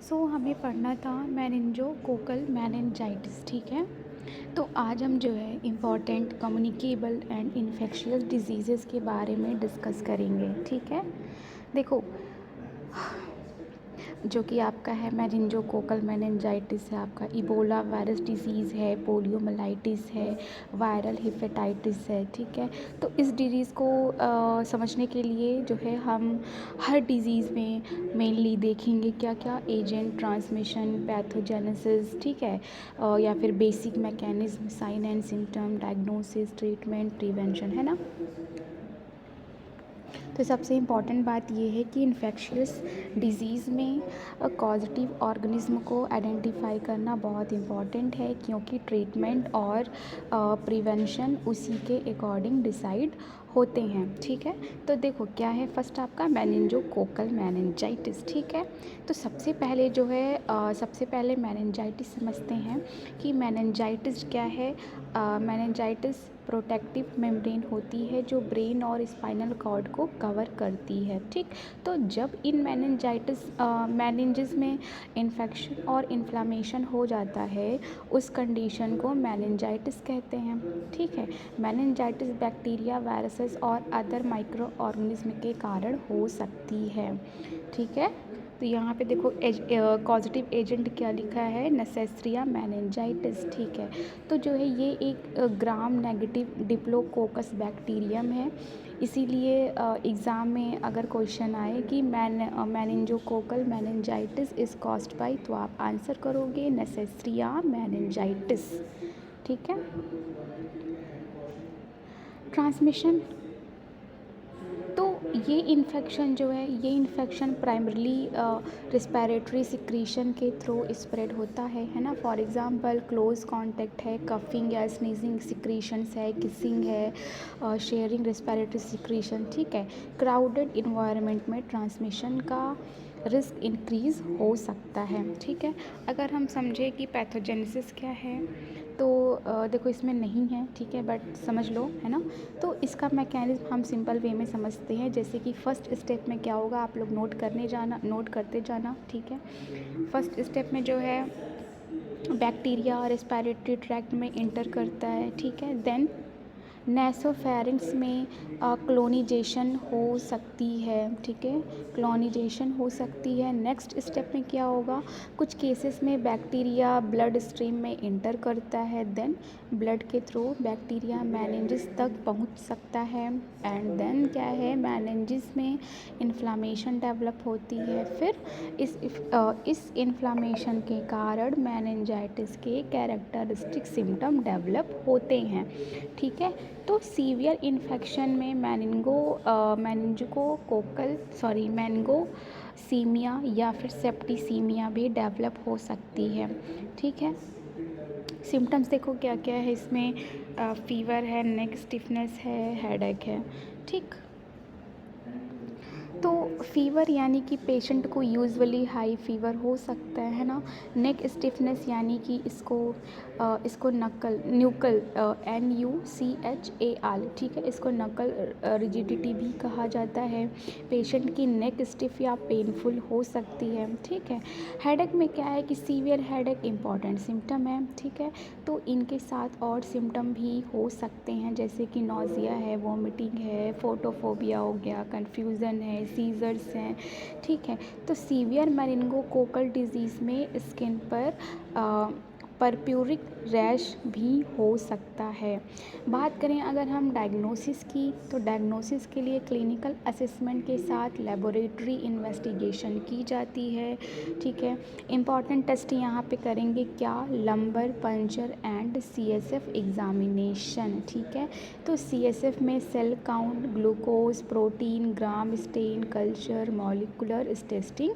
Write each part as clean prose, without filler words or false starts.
हमें पढ़ना था मेनिंजोकोकल मेनिंजाइटिस, ठीक है। तो आज हम जो है important communicable and infectious diseases के बारे में डिस्कस करेंगे, ठीक है। देखो, जो कि आपका है मेनिंजोकोकल मेनिंजाइटिस है, आपका इबोला वायरस डिजीज़ है, पोलियोमाइलाइटिस है, वायरल हेपेटाइटिस है, ठीक है। तो इस डिजीज़ को समझने के लिए जो है हम हर डिजीज़ में मेनली देखेंगे क्या क्या एजेंट, ट्रांसमिशन, पैथोजेनेसिस, ठीक है, या फिर basic mechanism, sign and symptom, diagnosis, treatment, prevention, है ना। तो सबसे इम्पॉर्टेंट बात ये है कि इन्फेक्शियस डिज़ीज़ में कॉजेटिव ऑर्गेनिज्म को आइडेंटिफाई करना बहुत इम्पॉर्टेंट है, क्योंकि ट्रीटमेंट और प्रिवेंशन उसी के अकॉर्डिंग डिसाइड होते हैं, ठीक है। तो देखो क्या है, फर्स्ट आपका मेनिंजोकोकल मेनिंजाइटिस, ठीक है। तो सबसे पहले जो है सबसे पहले मेनिंजाइटिस समझते हैं कि मेनिंजाइटिस क्या है। मेनिंजाइटिस प्रोटेक्टिव मेम्ब्रेन होती है जो ब्रेन और स्पाइनल कॉर्ड को कवर करती है, ठीक। तो जब इन मेनिंजेस में इन्फेक्शन और इन्फ्लामेशन हो जाता है, उस कंडीशन को मेनिंजाइटिस कहते हैं, ठीक है। मेनिंजाइटिस बैक्टीरिया, वायरसेस और अदर माइक्रो ऑर्गेनिज्म के कारण हो सकती है, ठीक है। तो यहाँ पे देखो कॉजेटिव एजेंट क्या लिखा है, नेसेसरिया मेनिंजाइटिस, ठीक है। तो जो है ये एक ग्राम नेगेटिव डिप्लोकोकस बैक्टीरियम है। इसीलिए एग्ज़ाम में अगर क्वेश्चन आए कि meningococcal meningitis is caused by, तो आप आंसर करोगे नेसेसरिया मेनिंजाइटिस, ठीक है। ट्रांसमिशन, तो ये इन्फेक्शन जो है, ये इन्फेक्शन प्राइमरली रिस्पिरेटरी सिक्रीशन के थ्रू स्प्रेड होता है ना। फॉर एग्जांपल क्लोज कांटेक्ट है, कफिंग या स्नीजिंग सिक्रीशंस है, किसिंग है, शेयरिंग रिस्पिरेटरी सिक्रीशन, ठीक है। क्राउडेड इन्वायरमेंट में ट्रांसमिशन का रिस्क इंक्रीज़ हो सकता है, ठीक है। अगर हम समझे कि पैथोजेनेसिस क्या है, तो देखो इसमें नहीं है, ठीक है, बट समझ लो, है ना। तो इसका मैकेनिज्म हम सिंपल वे में समझते हैं, जैसे कि फ़र्स्ट स्टेप में क्या होगा, आप लोग नोट करते जाना, ठीक है। फर्स्ट स्टेप में जो है बैक्टीरिया रेस्पिरेटरी ट्रैक्ट में इंटर करता है, ठीक है। देन नेसोफेरिंग्स में क्लोनिजेशन हो सकती है, ठीक है, क्लोनिजेशन हो सकती है। नेक्स्ट स्टेप में क्या होगा, कुछ केसेस में बैक्टीरिया ब्लड स्ट्रीम में इंटर करता है, देन ब्लड के थ्रू बैक्टीरिया मेनिंजेस तक पहुंच सकता है, एंड देन क्या है, मेनिंजेस में इन्फ्लामेशन डेवलप होती है। फिर इस इन्फ्लामेशन के कारण मेनिंजाइटिस के कैरेक्टरिस्टिक सिम्टम डेवलप होते हैं, ठीक है। तो सीवियर इन्फेक्शन में मैनिंगोसीमिया या फिर सेप्टिसीमिया भी डेवलप हो सकती है, ठीक है। सिम्टम्स देखो क्या क्या है इसमें, फीवर है, नेक स्टिफनेस है, हेडेक है, ठीक। तो फ़ीवर यानी कि पेशेंट को यूजुअली हाई फीवर हो सकता है ना। नेक स्टिफनेस यानी कि इसको न्यूकल NUCHAL, ठीक है, इसको नकल रिजिडिटी भी कहा जाता है। पेशेंट की नेक स्टिफ या पेनफुल हो सकती है, ठीक है। हेडेक में क्या है कि सीवियर हेडेक इम्पॉर्टेंट सिम्टम है, ठीक है। तो इनके साथ और सिम्टम भी हो सकते हैं, जैसे कि नोज़िया है, वॉमिटिंग है, फोटोफोबिया हो गया, कन्फ्यूज़न है, सीजर्स हैं, ठीक है। तो सीवियर मेनिंगोकोकल डिजीज़ में स्किन पर परप्यूरिक रैश भी हो सकता है। बात करें अगर हम डायग्नोसिस की, तो डायग्नोसिस के लिए क्लिनिकल असेसमेंट के साथ लेबोरेटरी इन्वेस्टिगेशन की जाती है, ठीक है। इम्पॉर्टेंट टेस्ट यहाँ पे करेंगे क्या, lumbar puncture and CSF examination, ठीक है। तो CSF में सेल काउंट, ग्लूकोज, प्रोटीन, ग्राम स्टेन, कल्चर, मॉलिकुलर टेस्टिंग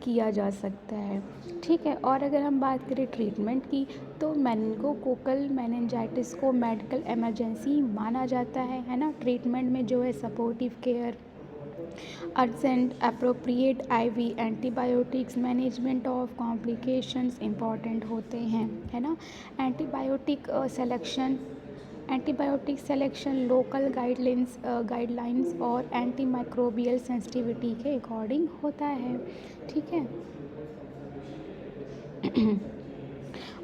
किया जा सकता है, ठीक है। और अगर हम बात करें ट्रीटमेंट की, तो मेनिंगोकोकल मेनिंजाइटिस को मेडिकल इमरजेंसी माना जाता है ना। ट्रीटमेंट में जो है supportive care, urgent appropriate IV antibiotics, management of complications important होते हैं, है ना। एंटीबायोटिक सेलेक्शन लोकल गाइडलाइंस और एंटीमाइक्रोबियल सेंसिटिविटी के अकॉर्डिंग होता है, ठीक है।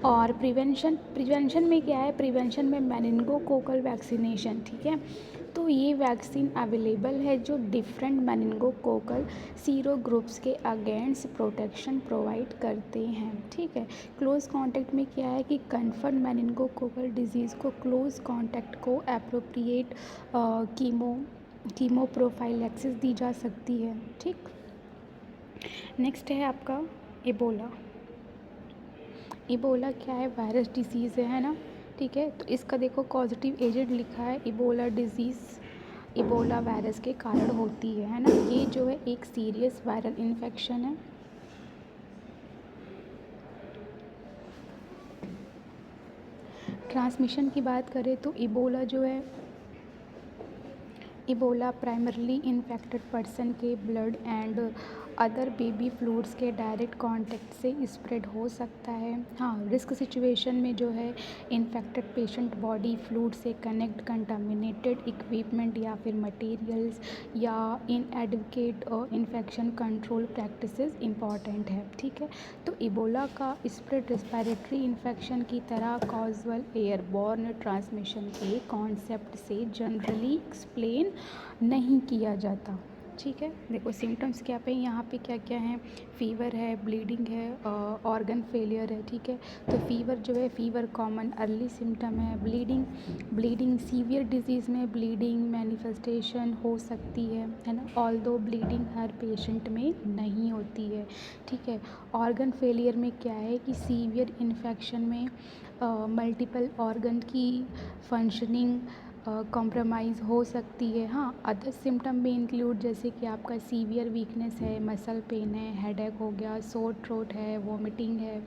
और प्रिवेंशन में क्या है, प्रिवेंशन में मेनिनगोकोकल वैक्सीनेशन, ठीक है। तो ये वैक्सीन अवेलेबल है जो डिफरेंट मेनिनगोकोकल सीरो ग्रुप्स के अगेंस्ट प्रोटेक्शन प्रोवाइड करते हैं, ठीक है। क्लोज कांटेक्ट में क्या है कि कन्फर्म मेनिनगोकोकल डिजीज़ को क्लोज कांटेक्ट को एप्रोप्रिएट कीमो प्रोफाइलैक्सिस दी जा सकती है, ठीक। नेक्स्ट है आपका इबोला। इबोला क्या है, वायरस डिसीज़ है ना, ठीक है। तो इसका देखो कॉजेटिव एजेंट लिखा है, इबोला डिजीज़ इबोला वायरस के कारण होती है ना। ये जो है एक सीरियस वायरल इन्फेक्शन है। ट्रांसमिशन की बात करें तो इबोला जो है, इबोला प्राइमरली इन्फेक्टेड पर्सन के blood and other baby fluids के डायरेक्ट कांटेक्ट से स्प्रेड हो सकता है। हाँ, रिस्क सिचुएशन में जो है इन्फेक्टेड पेशेंट बॉडी फ्लूइड से कनेक्ट कंटामिनेटेड इक्विपमेंट या फिर मटेरियल्स या इनएडवोकेट इन्फेक्शन कंट्रोल प्रैक्टिसेस इंपॉर्टेंट है, ठीक है। तो इबोला का स्प्रेड रेस्पिरेटरी इन्फेक्शन की तरह कॉजुअल एयरबॉर्न ट्रांसमिशन के कॉन्सेप्ट से जनरली एक्सप्लेन नहीं किया जाता, ठीक है। देखो सिम्टम्स क्या पे यहाँ पे क्या क्या हैं, फ़ीवर है, ब्लीडिंग है, ऑर्गन फेलियर है, ठीक है। तो फ़ीवर जो है, फ़ीवर कॉमन अर्ली सिम्टम है। ब्लीडिंग सीवियर डिजीज़ में ब्लीडिंग मैनिफेस्टेशन हो सकती है ना। ऑल्दो ब्लीडिंग हर पेशेंट में नहीं होती है, ठीक है। ऑर्गन फेलियर में क्या है कि सीवियर इन्फेक्शन में मल्टीपल ऑर्गन की फंक्शनिंग कॉम्प्रोमाइज़ हो सकती है। हाँ, अदर सिम्टम में इंक्लूड जैसे कि आपका सीवियर वीकनेस है, मसल पेन है, हेडेक हो गया, सोर थ्रोट है, वोमिटिंग है,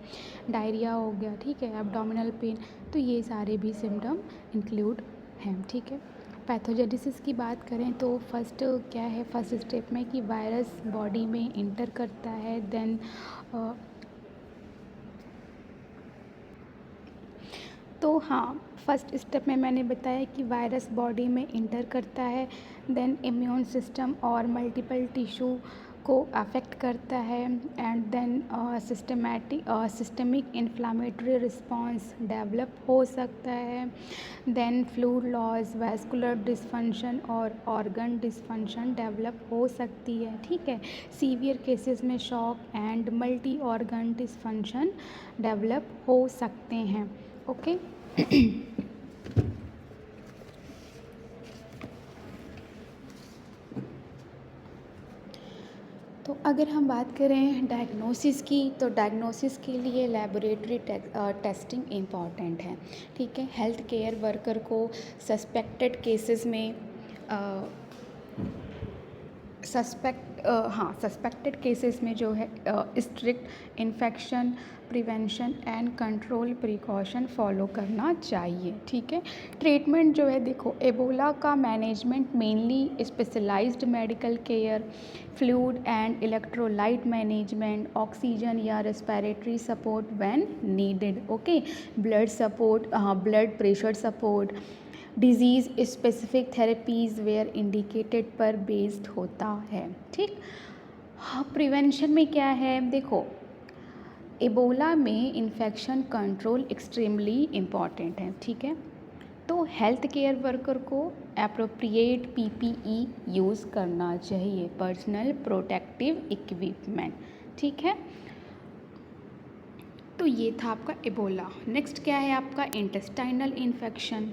डायरिया हो गया, ठीक है, एब्डोमिनल पेन। तो ये सारे भी सिम्टम इंक्लूड हैं, ठीक है। पैथोजेनेसिस की बात करें तो फर्स्ट क्या है, फर्स्ट स्टेप में कि वायरस बॉडी में इंटर करता है, देन तो हाँ, फर्स्ट स्टेप में मैंने बताया कि वायरस बॉडी में इंटर करता है, देन इम्यून सिस्टम और मल्टीपल टिश्यू को अफेक्ट करता है, and then systemic inflammatory response develop हो सकता है, then fluid loss, vascular dysfunction और ऑर्गन डिस्फंक्शन डेवलप हो सकती है, ठीक है। सीवियर केसेस में shock and multi organ dysfunction develop हो सकते हैं, ओके। तो अगर हम बात करें डायग्नोसिस की, तो डायग्नोसिस के लिए लेबोरेटरी टेस्टिंग इम्पॉर्टेंट है, ठीक है। हेल्थ केयर वर्कर को सस्पेक्टेड केसेस में सस्पेक्टेड केसेस में जो है strict infection prevention and control precaution follow करना चाहिए, ठीक है। ट्रीटमेंट जो है, देखो एबोला का management mainly specialised medical care, fluid and electrolyte management, oxygen या respiratory support when needed, okay, blood support, blood pressure support, disease specific therapies where indicated पर बेस्ड होता है, ठीक। हाँ, प्रिवेंशन में क्या है, देखो एबोला में इन्फेक्शन कंट्रोल एक्सट्रीमली इम्पॉर्टेंट है, ठीक है। तो हेल्थ केयर वर्कर को एप्रोप्रिएट पीपीई यूज़ करना चाहिए, पर्सनल प्रोटेक्टिव इक्विपमेंट, ठीक है। तो ये था आपका एबोला। नेक्स्ट क्या है आपका इंटेस्टाइनल इन्फेक्शन।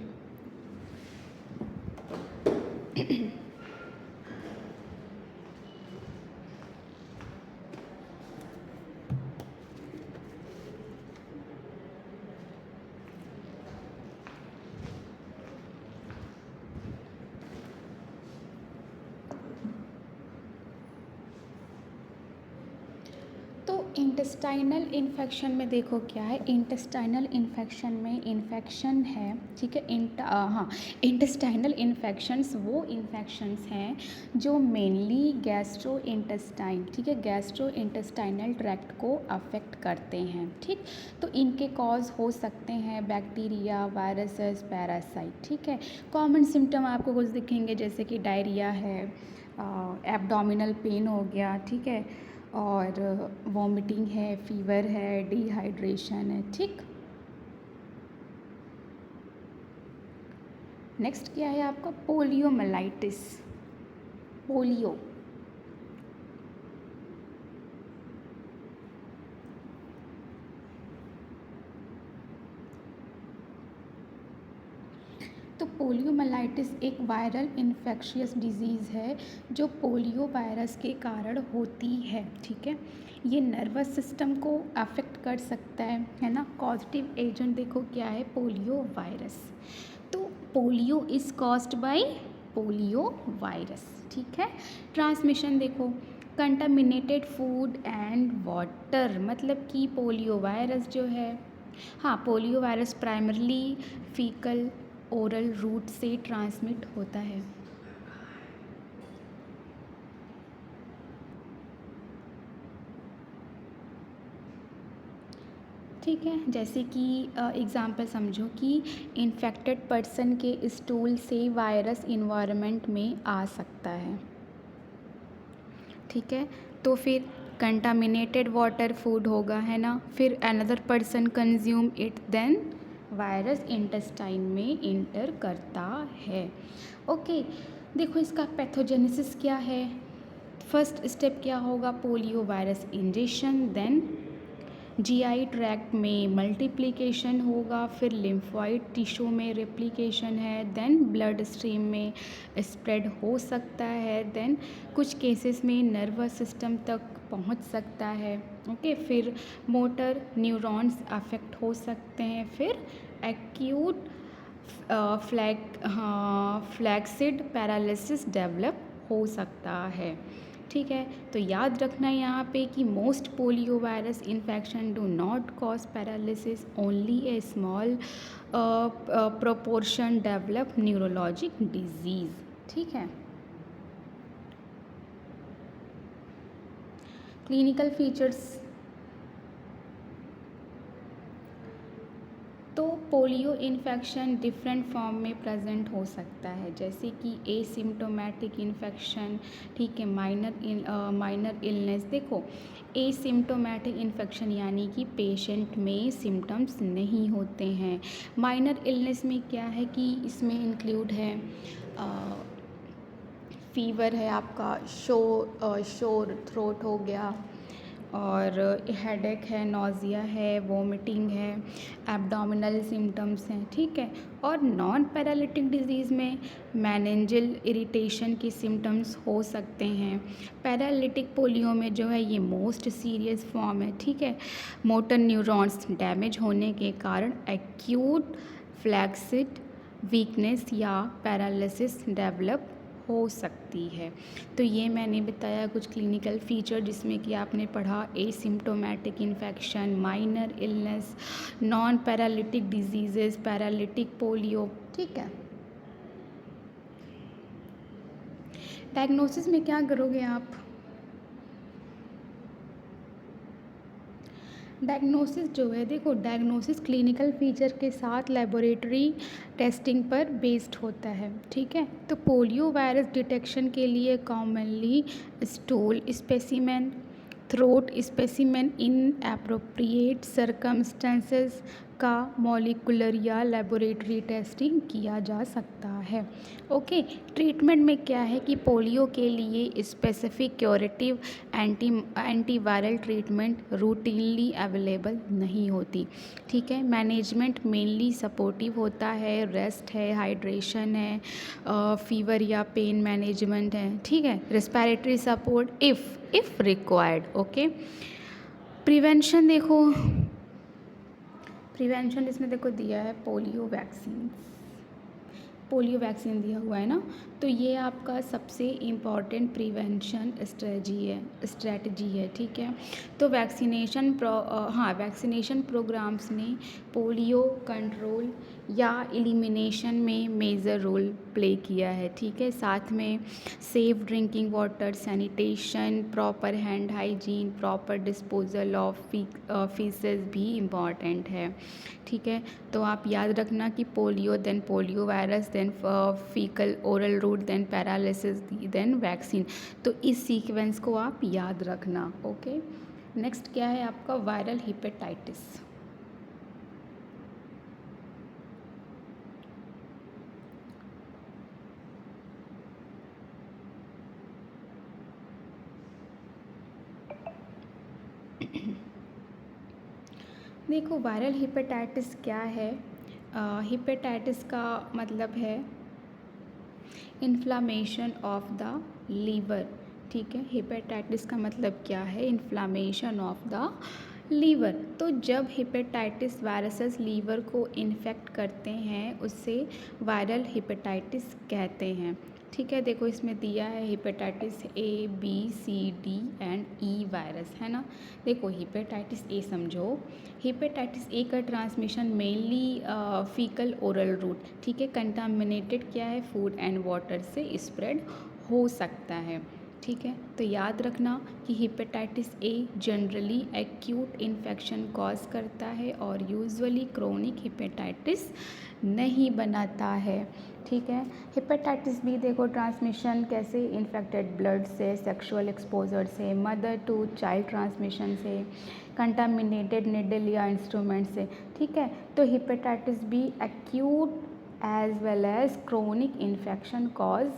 इंटेस्टाइनल इन्फेक्शन में देखो क्या है, इंटेस्टाइनल इन्फेक्शन में इन्फेक्शन है, ठीक है। इंटेस्टाइनल इन्फेक्शंस वो इन्फेक्शंस हैं जो मेनली गैस्ट्रो इंटेस्टाइन, ठीक है, गैस्ट्रो इंटेस्टाइनल ट्रैक्ट को अफेक्ट करते हैं, ठीक। तो इनके कॉज हो सकते हैं बैक्टीरिया, वायरसेस, पैरासाइट, ठीक है। कॉमन सिम्टम आपको कुछ दिखेंगे जैसे कि डायरिया है, एब्डोमिनल पेन हो गया, ठीक है, और वॉमिटिंग है, फीवर है, डिहाइड्रेशन है, ठीक। नेक्स्ट क्या है आपका, पोलियोमाइलाइटिस। पोलियो, तो पोलियोमाइलाइटिस एक वायरल इन्फेक्शियस डिजीज़ है जो पोलियो वायरस के कारण होती है, ठीक है। ये नर्वस सिस्टम को अफेक्ट कर सकता है ना। कॉजेटिव एजेंट देखो क्या है, पोलियो वायरस। तो polio is caused by polio virus, ठीक है। ट्रांसमिशन देखो, कंटामिनेटेड फूड एंड वाटर, मतलब कि पोलियो वायरस जो है, हाँ, polio virus primarily faecal oral route से ट्रांसमिट होता है। ठीक है, जैसे कि एग्ज़ाम्पल समझो कि इन्फेक्टेड पर्सन के स्टूल से वायरस इन्वायरमेंट में आ सकता है, ठीक है। तो फिर कंटामिनेटेड वाटर फूड होगा, है ना। फिर another person consume it, then virus intestine में इंटर करता है। ओके, देखो इसका पैथोजेनेसिस क्या है। फर्स्ट स्टेप क्या होगा, polio virus injection, then GI tract में मल्टीप्लिकेशन होगा, फिर लिम्फोइड टिश्यू में रेप्लिकेशन है, देन ब्लड स्ट्रीम में स्प्रेड हो सकता है, देन कुछ केसेस में नर्वस सिस्टम तक पहुंच सकता है। ओके, फिर मोटर न्यूरॉन्स अफेक्ट हो सकते हैं, फिर एक्यूट फ्लैक्सिड पैरालिसिस डेवलप हो सकता है, ठीक है। तो याद रखना यहाँ पे कि most polio virus infection do not cause paralysis, only A small proportion develop neurologic disease, ठीक है। क्लिनिकल फीचर्स, तो पोलियो इन्फेक्शन डिफरेंट फॉर्म में प्रेजेंट हो सकता है, जैसे कि एसिम्टोमेटिक इन्फेक्शन, ठीक है, माइनर इलनेस। देखो, एसिम्टोमेटिक इन्फेक्शन यानी कि पेशेंट में सिम्टम्स नहीं होते हैं। माइनर इलनेस में क्या है कि इसमें इंक्लूड है फीवर है आपका, शोर थ्रोट हो गया, और हेडेक है, नोज़िया है, वोमिटिंग है, एब्डोमिनल सिम्टम्स हैं, ठीक है। और नॉन पैरालिटिक डिजीज़ में मेनिंजल इरिटेशन के सिम्टम्स हो सकते हैं। पैरालिटिक पोलियो में जो है ये मोस्ट सीरियस फॉर्म है, ठीक है। मोटर न्यूरॉन्स डैमेज होने के कारण एक्यूट फ्लैक्सिड वीकनेस या पैरालिसिस डेवलप हो सकती है। तो ये मैंने बताया कुछ क्लिनिकल फीचर, जिसमें कि आपने पढ़ा asymptomatic infection, minor illness, non paralytic diseases, paralytic polio, ठीक है। डायग्नोसिस में क्या करोगे आप, डायग्नोसिस जो है, देखो डायग्नोसिस क्लिनिकल फीचर के साथ लेबोरेटरी टेस्टिंग पर बेस्ड होता है, ठीक है। तो पोलियो वायरस डिटेक्शन के लिए commonly stool specimen, throat specimen इन एप्रोप्रिएट सर्कमस्टेंसेस का मॉलिकुलर या लेबोरेटरी टेस्टिंग किया जा सकता है। ओके, ट्रीटमेंट में क्या है कि पोलियो के लिए specific curative antiviral treatment routinely available नहीं होती, ठीक है। मैनेजमेंट मेनली सपोर्टिव होता है, रेस्ट है, हाइड्रेशन है, फीवर या पेन मैनेजमेंट है, ठीक है। Respiratory support if required, okay. Prevention देखो, प्रिवेंशन इसमें देखो दिया है पोलियो वैक्सीन, पोलियो वैक्सीन दिया हुआ है ना। तो ये आपका सबसे इम्पॉर्टेंट प्रिवेंशन स्ट्रेटजी है, ठीक है। तो वैक्सीनेशन प्रोग्राम्स ने पोलियो कंट्रोल या एलिमिनेशन में मेजर रोल प्ले किया है, ठीक है। साथ में safe drinking water, sanitation, proper hand hygiene, proper disposal of faeces भी इम्पॉर्टेंट है, ठीक है। तो आप याद रखना कि polio, then polio virus, then faecal oral route, then paralysis, then vaccine. तो इस सीक्वेंस को आप याद रखना। ओके, नेक्स्ट क्या है आपका वायरल हिपेटाइटिस। देखो वायरल हिपेटाइटिस क्या है। हिपेटाइटिस का मतलब है इन्फ्लामेशन ऑफ द लीवर। ठीक है, हिपेटाइटिस का मतलब क्या है, इन्फ्लामेशन ऑफ द लीवर। तो जब हिपेटाइटिस वायरसेस लीवर को इन्फेक्ट करते हैं उससे वायरल हिपेटाइटिस कहते हैं। ठीक है, देखो इसमें दिया है hepatitis A, B, C, D and E virus, है ना। देखो हिपेटाइटिस ए समझो, हिपेटाइटिस ए का transmission mainly faecal oral route, ठीक है, कंटामिनेटेड क्या है, फूड एंड वाटर से स्प्रेड हो सकता है। ठीक है, तो याद रखना कि hepatitis A generally acute infection cause करता है और यूजुअली क्रोनिक हिपेटाइटिस नहीं बनाता है। ठीक है, हिपेटाइटिस बी देखो ट्रांसमिशन कैसे, इन्फेक्टेड ब्लड से, सेक्सुअल एक्सपोजर से, मदर टू चाइल्ड ट्रांसमिशन से, कंटामिनेटेड निडल या इंस्ट्रूमेंट से। ठीक है, तो hepatitis B acute as well as chronic infection cause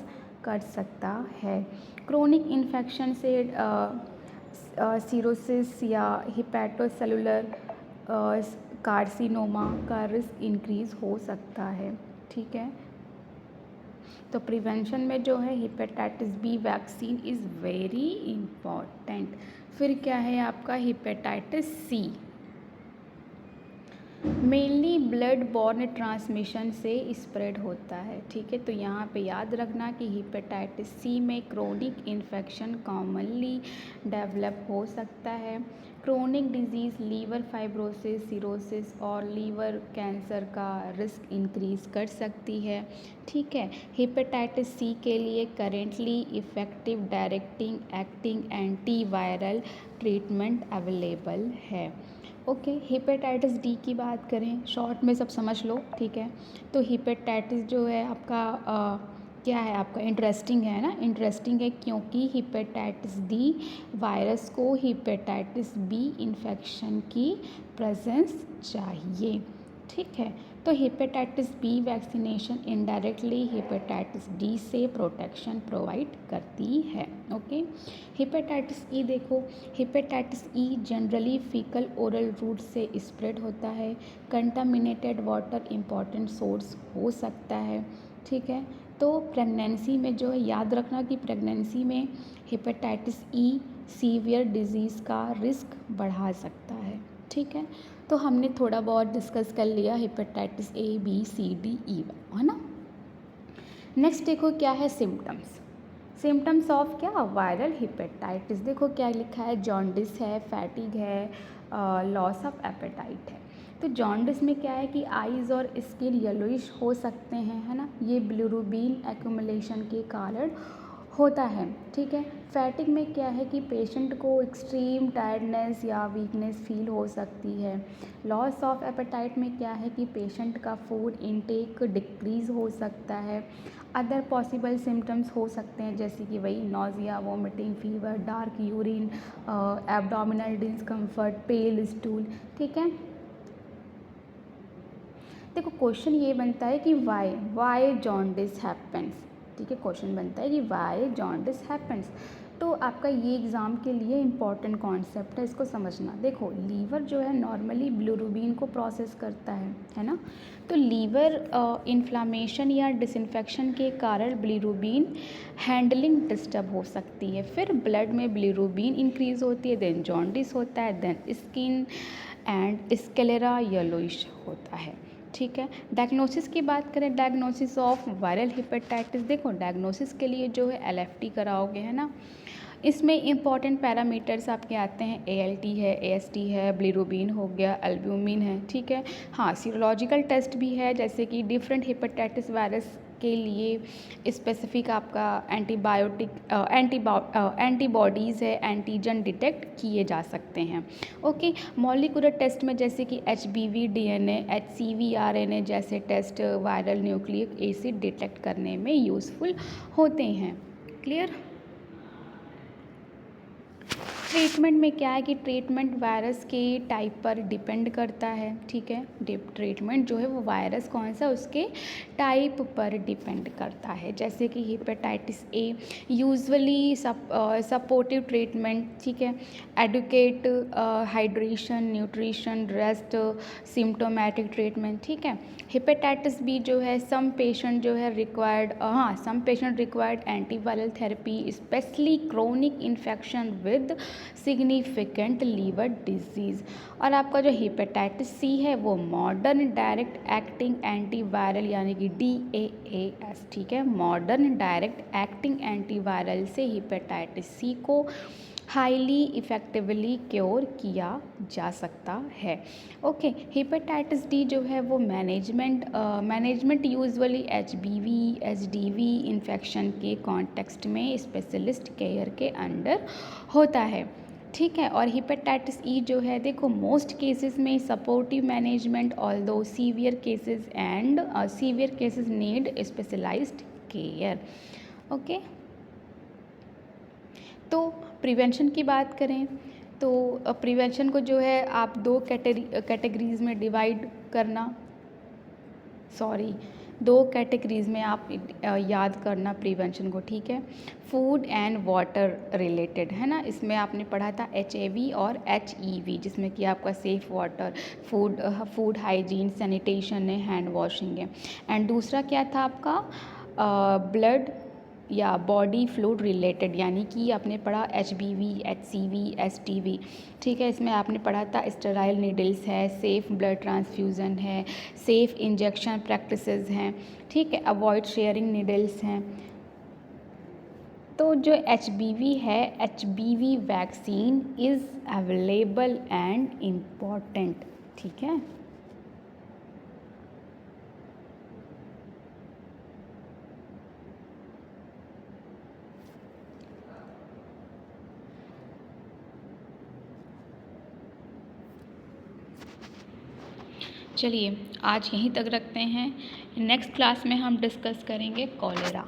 कर सकता है। क्रोनिक इन्फेक्शन से सिरोसिस या हिपैटोसेलुलर कार्सिनोमा का रिस्क इंक्रीज़ हो सकता है। ठीक है, तो प्रिवेंशन में जो है hepatitis B vaccine is very important. फिर क्या है आपका hepatitis C, mainly blood borne transmission से स्प्रेड होता है। ठीक है, तो यहाँ पे याद रखना कि हिपेटाइटिस सी में क्रोनिक इन्फेक्शन कॉमनली डेवलप हो सकता है। Chronic disease liver fibrosis, cirrhosis और लीवर कैंसर का रिस्क इंक्रीज़ कर सकती है। ठीक है, हिपेटाइटिस सी के लिए currently effective directing acting anti viral treatment available है। ओके, हिपेटाइटिस डी की बात करें, शॉर्ट में सब समझ लो। ठीक है, तो हिपेटाइटिस जो है आपका क्या है आपका इंटरेस्टिंग है ना, इंटरेस्टिंग है क्योंकि हिपेटाइटिस डी वायरस को हिपेटाइटिस बी इन्फेक्शन की प्रेजेंस चाहिए। ठीक है, तो hepatitis B vaccination indirectly hepatitis D से प्रोटेक्शन प्रोवाइड करती है। ओके, हिपेटाइटिस ई देखो, hepatitis E generally faecal oral route से स्प्रेड होता है। कंटामिनेटेड वाटर इम्पॉर्टेंट सोर्स हो सकता है। ठीक है, तो प्रेगनेंसी में जो है याद रखना कि प्रेगनेंसी में हिपेटाइटिस ई सीवियर डिजीज़ का रिस्क बढ़ा सकता है। ठीक है, तो हमने थोड़ा बहुत डिस्कस कर लिया hepatitis A, B, C, D, E, है ना। नेक्स्ट देखो क्या है सिम्टम्स, सिम्टम्स ऑफ क्या वायरल हिपेटाइटिस। देखो क्या लिखा है, जॉन्डिस है, फैटिग है, लॉस ऑफ एपेटाइट है। तो जॉन्डिस में क्या है कि आइज़ और स्किन येलोइश हो सकते हैं, है ना, ये बिलिरुबिन एक्यूमुलेशन के कारण होता है। ठीक है, फैटिग में क्या है कि पेशेंट को एक्सट्रीम टायर्डनेस या वीकनेस फील हो सकती है। लॉस ऑफ एपेटाइट में क्या है कि पेशेंट का फूड इनटेक डिक्रीज़ हो सकता है। अदर पॉसिबल सिम्टम्स हो सकते हैं जैसे कि वही nausea, vomiting, fever, dark urine, abdominal discomfort, pale stool. ठीक है, देखो क्वेश्चन ये बनता है कि वाई जॉन्डिस हैपेंस। ठीक है, क्वेश्चन बनता है कि वाई जॉन्डिस हैपेंस। तो आपका ये एग्ज़ाम के लिए इम्पॉर्टेंट कॉन्सेप्ट है, इसको समझना। देखो लीवर जो है नॉर्मली बिलिरुबिन को प्रोसेस करता है ना। तो लीवर इन्फ्लामेशन या डिसइंफेक्शन के कारण बिलिरुबिन हैंडलिंग डिस्टर्ब हो सकती है। फिर ब्लड में बिलिरुबिन इंक्रीज़ होती है, देन जॉन्डिस होता है, then skin and sclera yellowish होता है। ठीक है, डायग्नोसिस की बात करें, डायग्नोसिस ऑफ वायरल हिपेटाइटिस। देखो डायग्नोसिस के लिए जो है एलएफटी कराओगे, है ना। इसमें इंपॉर्टेंट पैरामीटर्स आपके आते हैं, एएलटी है, एएसटी है, बिलिरुबिन हो गया, एल्ब्यूमिन है। ठीक है, हाँ सीरोलॉजिकल टेस्ट भी है जैसे कि डिफरेंट हिपेटाइटिस वायरस के लिए स्पेसिफिक आपका एंटीबॉडीज़ है, एंटीजन डिटेक्ट किए जा सकते हैं। ओके, मॉलिक्यूलर टेस्ट में जैसे कि HBV DNA, HCV RNA जैसे test viral nucleic acid detect करने में यूज़फुल होते हैं। क्लियर? ट्रीटमेंट में क्या है कि ट्रीटमेंट वायरस के टाइप पर डिपेंड करता है, ठीक है। ट्रीटमेंट जो है वो वायरस कौन सा उसके टाइप पर डिपेंड करता है। जैसे कि hepatitis A usually supportive treatment, ठीक है, educate, hydration, nutrition, rest, symptomatic treatment, ठीक है। हेपेटाइटिस बी जो है सम पेशेंट जो है some patient required antiviral therapy specially chronic infection with significant liver disease. और आपका जो हेपेटाइटिस सी है वो मॉडर्न डायरेक्ट एक्टिंग एंटीवायरल यानी कि DAAS, ठीक है। मॉडर्न डायरेक्ट एक्टिंग एंटीवायरल से हेपेटाइटिस सी को हाईली इफ़ेक्टिवली क्योर किया जा सकता है। ओके, हेपेटाइटिस डी जो है वो मैनेजमेंट यूजुअली HBV इन्फेक्शन के कॉन्टेक्स्ट में स्पेशलिस्ट केयर के अंडर होता है, ठीक है। और हेपेटाइटिस ई जो है देखो मोस्ट केसेस में supportive management although severe cases need specialised care. Okay, तो प्रिवेंशन की बात करें तो प्रिवेंशन को जो है आप दो कैटेगरीज में डिवाइड दो कैटेगरीज में आप याद करना प्रिवेंशन को, ठीक है। फूड एंड वाटर रिलेटेड है ना, इसमें आपने पढ़ा था HAV और HEV, जिसमें कि आपका safe water, food hygiene, sanitation है, हैंड वॉशिंग है। एंड दूसरा क्या था आपका ब्लड या बॉडी फ्लूइड रिलेटेड, यानी कि आपने पढ़ा HBV, HCV, STV, ठीक है। इसमें आपने पढ़ा था स्टेराइल नीडल्स है, सेफ़ ब्लड ट्रांसफ्यूज़न है, सेफ़ इंजेक्शन प्रैक्टिसेस हैं, ठीक है, अवॉइड शेयरिंग नीडल्स हैं। तो जो HBV है, HBV vaccine is available and important, ठीक है। चलिए आज यहीं तक रखते हैं। नेक्स्ट क्लास में हम डिस्कस करेंगे कॉलेरा।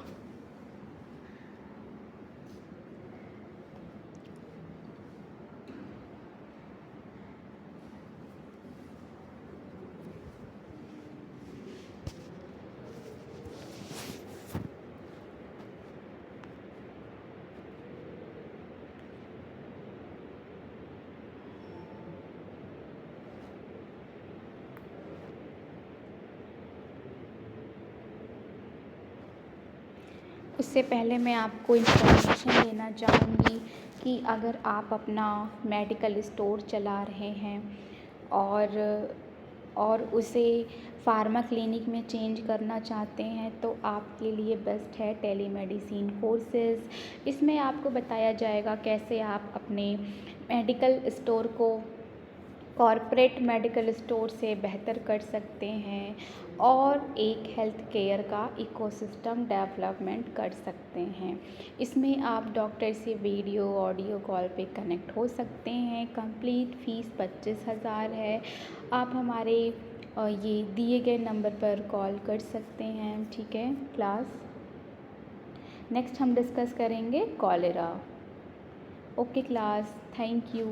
उससे पहले मैं आपको इन्फॉर्मेशन देना चाहूँगी कि अगर आप अपना मेडिकल स्टोर चला रहे हैं और उसे फार्मा क्लिनिक में चेंज करना चाहते हैं तो आपके लिए बेस्ट है टेलीमेडिसिन कोर्सेज़। इसमें आपको बताया जाएगा कैसे आप अपने मेडिकल स्टोर को कॉरपोरेट मेडिकल स्टोर से बेहतर कर सकते हैं और एक हेल्थ केयर का इकोसिस्टम डेवलपमेंट कर सकते हैं। इसमें आप डॉक्टर से वीडियो ऑडियो कॉल पे कनेक्ट हो सकते हैं। कंप्लीट फ़ीस 25,000 है। आप हमारे ये दिए गए नंबर पर कॉल कर सकते हैं, ठीक है। क्लास नेक्स्ट हम डिस्कस करेंगे cholera. Okay class, thank you.